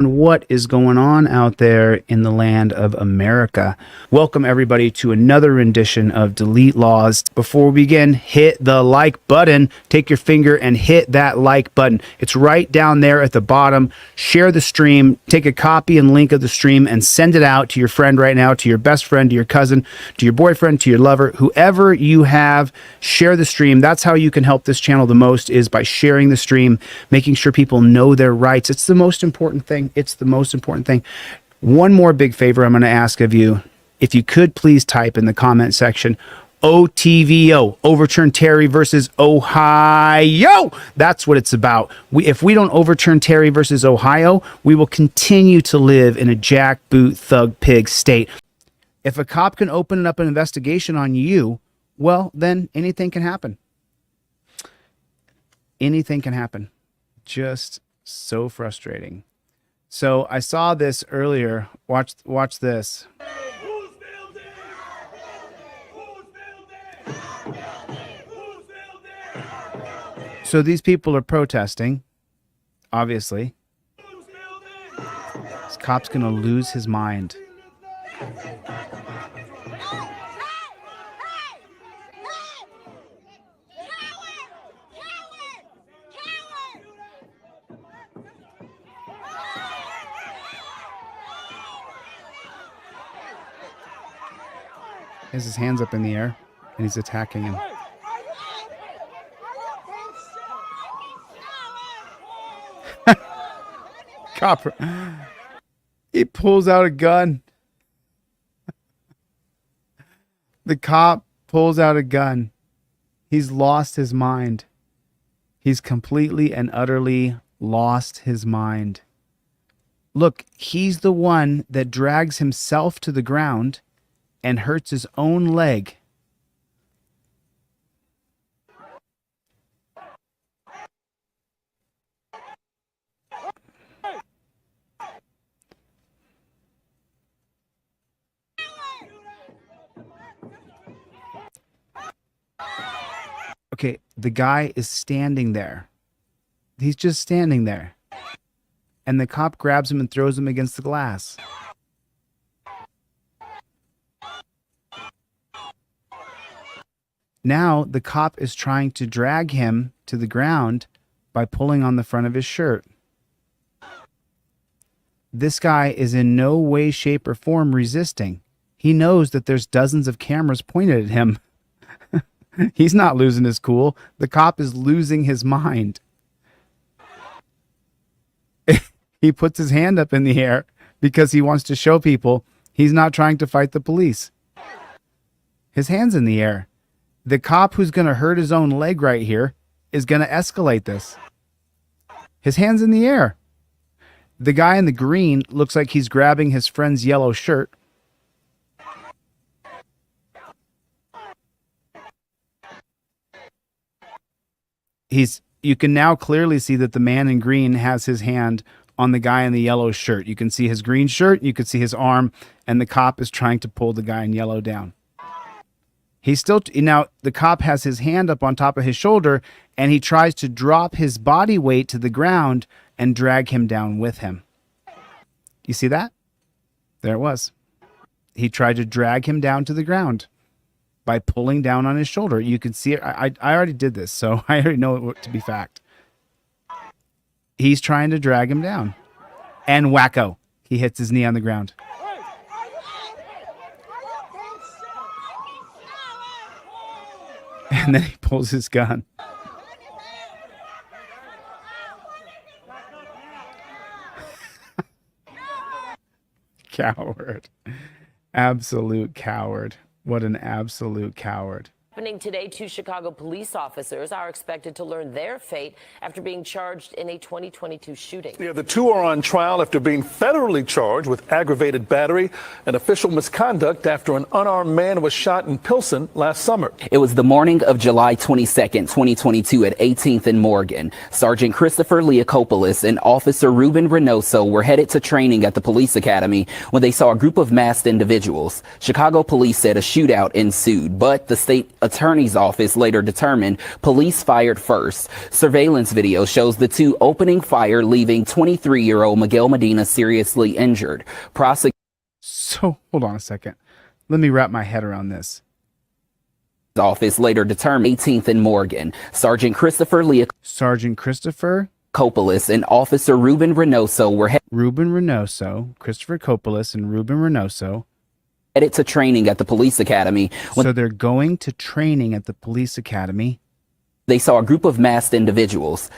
What is going on out there in the land of America? Welcome everybody to another rendition of Delete Laws. Before we begin, hit the like button. Take your finger and hit that like button. It's right down there at the bottom. Share the stream. Take a copy and link of the stream and send it out to your friend right now, to your best friend, to your cousin, to your boyfriend, to your lover, whoever you have. Share the stream. That's how you can help this channel the most, is by sharing the stream, making sure people know their rights. It's the most important thing. It's the most important thing. One more big favor I'm going to ask of you. If you could please type in the comment section, OTVO, overturn Terry versus Ohio. That's what it's about. If we don't overturn Terry versus Ohio, we will continue to live in a jackboot thug pig state. If a cop can open up an investigation on you, well, then anything can happen. Anything can happen. Just so frustrating. So I saw this earlier. Watch this. Who's building? Who's building? Who's building? So these people are protesting, obviously. Who's building? This cop's gonna lose his mind. He has his hands up in the air and he's attacking him. Cop, he pulls out a gun. The cop pulls out a gun. He's lost his mind. He's completely and utterly lost his mind. Look, he's the one that drags himself to the ground and hurts his own leg. Okay, the guy is standing there. He's just standing there. And the cop grabs him and throws him against the glass. Now the cop is trying to drag him to the ground by pulling on the front of his shirt. This guy is in no way, shape, or form resisting. He knows that there's dozens of cameras pointed at him. He's not losing his cool. The cop is losing his mind. He puts his hand up in the air because he wants to show people he's not trying to fight the police. His hand's in the air. The cop who's going to hurt his own leg right here is going to escalate this. His hand's in the air. The guy in the green looks like he's grabbing his friend's yellow shirt. You can now clearly see that the man in green has his hand on the guy in the yellow shirt. You can see his green shirt, you can see his arm, and the cop is trying to pull the guy in yellow down. He's still, now the cop has his hand up on top of his shoulder and he tries to drop his body weight to the ground and drag him down with him. You see that? There it was. He tried to drag him down to the ground by pulling down on his shoulder. You can see it. I already did this, so I already know it to be fact. He's trying to drag him down. And wacko, he hits his knee on the ground. And then he pulls his gun. Coward. Absolute coward. What an absolute coward. Happening today, 2 Chicago police officers are expected to learn their fate after being charged in a 2022 shooting. Yeah, the two are on trial after being federally charged with aggravated battery and official misconduct after an unarmed man was shot in Pilsen last summer. It was the morning of July 22nd, 2022 at 18th and Morgan. Sergeant Christopher Leokopoulos and Officer Ruben Reynoso were headed to training at the police academy when they saw a group of masked individuals. Chicago police said a shootout ensued, but the state attorney's office later determined police fired first. Surveillance video shows the two opening fire, leaving 23-year-old Miguel Medina seriously injured. So, hold on a second. Let me wrap my head around this. Office later determined 18th and Morgan. Sergeant Christopher Copolis and Officer Ruben Reynoso were Christopher Copolis and Ruben Reynoso headed to training at the police academy. So they're going to training at the police academy. They saw a group of masked individuals.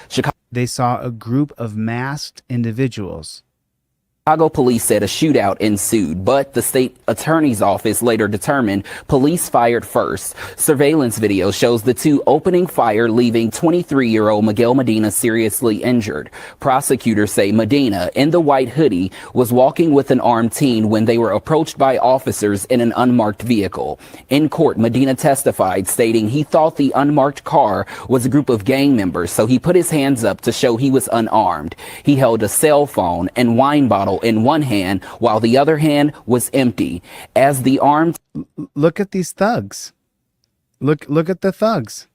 Chicago police said a shootout ensued, but the state attorney's office later determined police fired first. Surveillance video shows the two opening fire, leaving 23-year-old Miguel Medina seriously injured. Prosecutors say Medina, in the white hoodie, was walking with an armed teen when they were approached by officers in an unmarked vehicle. In court, Medina testified, stating he thought the unmarked car was a group of gang members, so he put his hands up to show he was unarmed. He held a cell phone and wine bottle in one hand while the other hand was empty. As the armed Look at these thugs. Look at the thugs.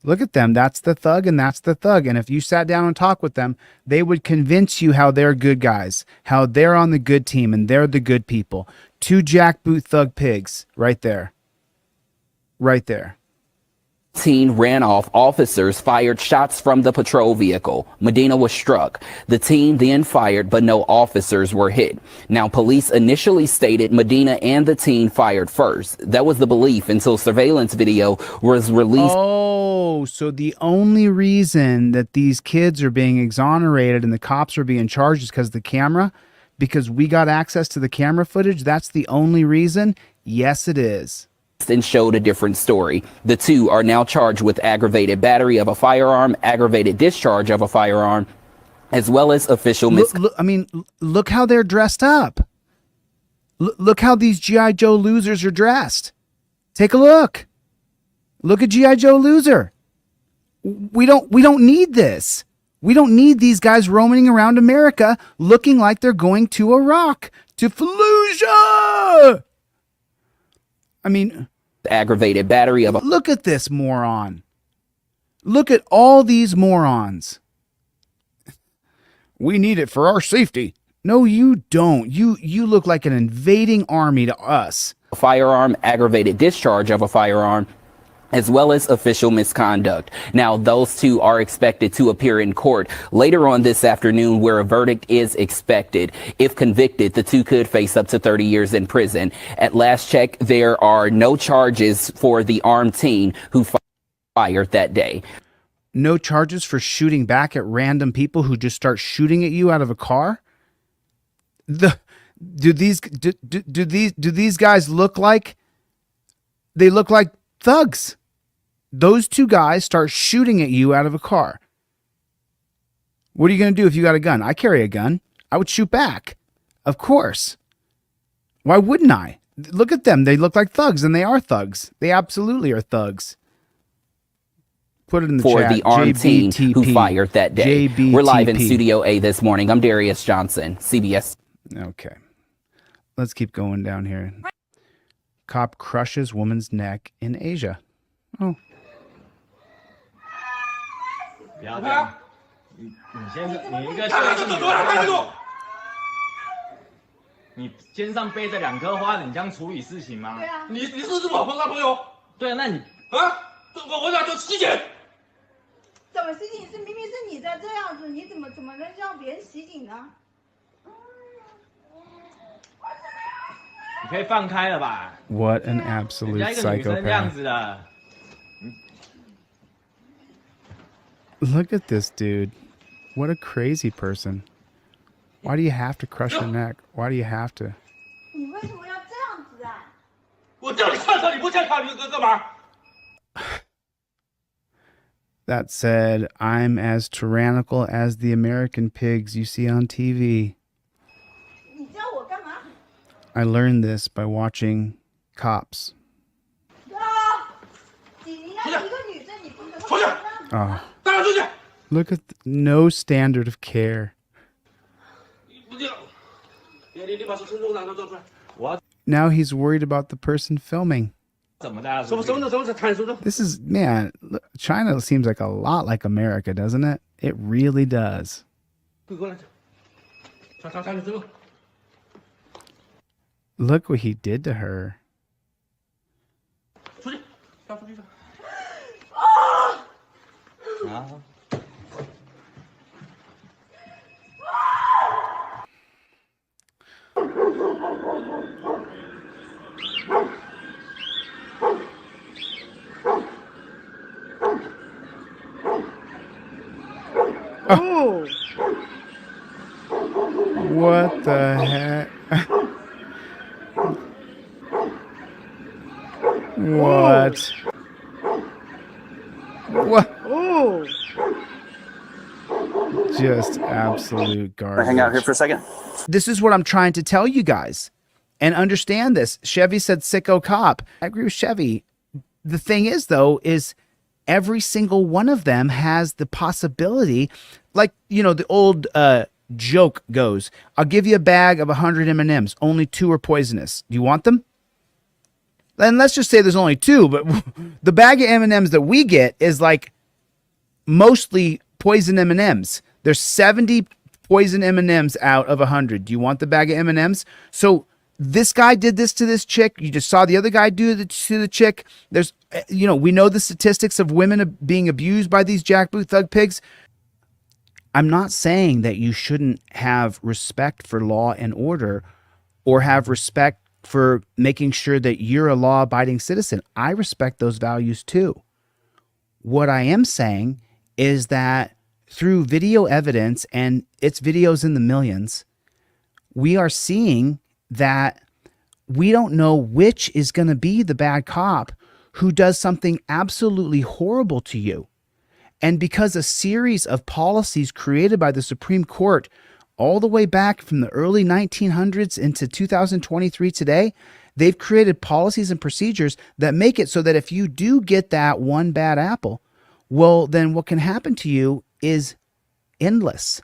Look at them. That's the thug and that's the thug. And if you sat down and talked with them, they would convince you how they're good guys, how they're on the good team and they're the good people. Two jackboot thug pigs right there. Right there. teen ran off. Officers fired shots from the patrol vehicle. Medina was struck. The teen then fired, but no officers were hit. Now, police initially stated Medina and the teen fired first. That was the belief until surveillance video was released. Oh, so the only reason that these kids are being exonerated and the cops are being charged is because of the camera? Because we got access to the camera footage? That's the only reason? Yes, it is. And showed a different story. The two are now charged with aggravated battery of a firearm, aggravated discharge of a firearm, as well as official look how they're dressed up. Look how these G.I. Joe losers are dressed. Take a look. Look at G.I. Joe loser. We don't need this. We don't need these guys roaming around America looking like they're going to Iraq, to Fallujah. I mean, aggravated battery of a... Look at this moron. Look at all these morons. We need it for our safety. No, you don't. You look like an invading army to us. Firearm, aggravated discharge of a firearm, as well as official misconduct. Now, those two are expected to appear in court later on this afternoon, where a verdict is expected. If convicted, the two could face up to 30 years in prison. At last check, there are no charges for the armed teen who fired that day. No charges for shooting back at random people who just start shooting at you out of a car? Do these guys look like... They look like thugs. Those two guys start shooting at you out of a car. What are you going to do if you got a gun? I carry a gun. I would shoot back. Of course. Why wouldn't I? Look at them. They look like thugs, and they are thugs. They absolutely are thugs. Put it in the for chat. The armed teen who fired that day. JBTP. We're live in Studio A this morning. I'm Darius Johnson, CBS. Okay. Let's keep going down here. Cop crushes woman's neck in Asia. Oh. 不要这样，你先，你一个就是你肩上背着2颗花，你这样处理事情吗？对啊，你是不是我男朋友？对啊，那你啊，我俩就洗警。怎么洗警？是明明是你在这样子，你怎么能让别人洗警呢？你可以放开了吧 What an absolute 人家一个女生这样 psychopath. 子的。 Look at this dude. What a crazy person. Why do you have to crush your neck? Why do you have to? 你为什么要这样子啊？我叫你看他，你不看他，你干嘛？ That said, I'm as tyrannical as the American pigs you see on TV. 你叫我干嘛？ I learned this by watching Cops. 啊！你要一个女生，你不能够这样子。 Oh. Look at no standard of care. Now he's worried about the person filming. 怎么的啊？什么是贪书的？ This is, man, China seems like a lot like America, doesn't it? It really does. 过来，上去之后， Look what he did to her. 出去，上出去。啊！ 哦， What the heck? What? What? 哦， Just absolute garbage. Hang out here for a second. This is what I'm trying to tell you guys. And understand this. Chevy said sicko cop. I agree with Chevy. The thing is, though, is every single one of them has the possibility, like, you know, the old joke goes, I'll give you a bag of 100 M&Ms. Only 2 are poisonous. Do you want them? And let's just say there's only 2, but the bag of M&Ms that we get is like mostly poison M&Ms. There's 70 poison M&Ms out of 100. Do you want the bag of M&Ms? So this guy did this to this chick. You just saw the other guy do it to the chick. There's, you know, we know the statistics of women being abused by these jackboot thug pigs. I'm not saying that you shouldn't have respect for law and order or have respect for making sure that you're a law-abiding citizen. I respect those values too. What I am saying is that through video evidence, and it's videos in the millions, we are seeing that we don't know which is going to be the bad cop who does something absolutely horrible to you. And because a series of policies created by the Supreme Court all the way back from the early 1900s into 2023 today, they've created policies and procedures that make it so that if you do get that one bad apple, well, then what can happen to you is endless.